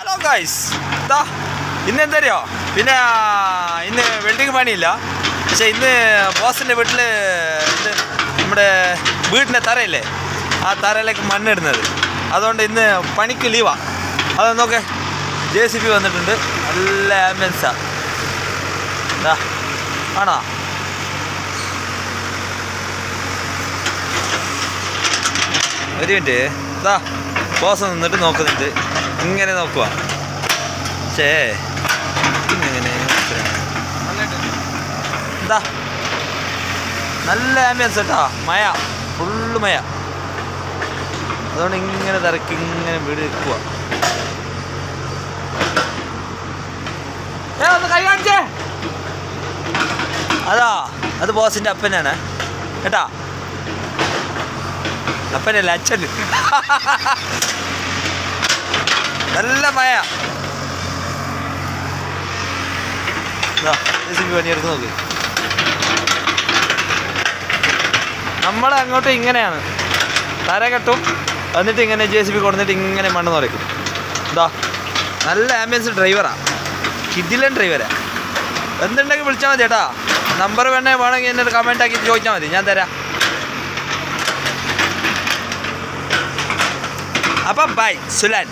Hello guys, ഇന്ന് എന്തറിയോ, പിന്നെ ഇന്ന് വെൽഡിങ് പണിയില്ല. പക്ഷേ ഇന്ന് ബോസിൻ്റെ വീട്ടിൽ ഇത് നമ്മുടെ വീടിൻ്റെ തറയില്ലേ, ആ തറയിലേക്ക് മണ്ണിടുന്നത്. അതുകൊണ്ട് ഇന്ന് പണിക്ക് ലീവാണ്. അത് നോക്കേ, JCB വന്നിട്ടുണ്ട്. നല്ല ആംബുലൻസാണ്. ഇതാ ആണോ? ഒരു മിനിറ്റ്, ഇതാ ബോസ് നിന്നിട്ട് നോക്കുന്നുണ്ട്. ഇങ്ങനെ നോക്കുക. പക്ഷേ ഇങ്ങനെ എന്താ നല്ല ആംബിയൻസ് കേട്ടോ. മഴ, ഫുള്ള് മഴ. അതുകൊണ്ട് ഇങ്ങനെ തിരക്കി ഇങ്ങനെ വീട് നിൽക്കുക. ഒന്ന് കൈ കാണിച്ചേ. അതാ, അത് ബോസിൻ്റെ അപ്പനാണ് കേട്ടാ. അപ്പനല്ല, അച്ഛൻ. നല്ല മഴ. പണിയെടുത്ത് നോക്ക്. നമ്മളങ്ങോട്ട് ഇങ്ങനെയാണ്, തര കെട്ടും, എന്നിട്ട് ഇങ്ങനെ JCB കൊടുത്തിട്ട് ഇങ്ങനെ മണ്ണ് നിറയ്ക്കും. എന്താ നല്ല ആംബുലൻസ് ഡ്രൈവറാണ്, കിഡിലൻ ഡ്രൈവറാണ്. എന്തുണ്ടെങ്കിൽ വിളിച്ചാൽ മതി ചേട്ടാ. നമ്പർ വേണമെങ്കിൽ എന്നോട് കമൻ്റ് ആക്കി ചോദിച്ചാൽ മതി, ഞാൻ തരാം. അപ്പം ബൈ സുലാൻ.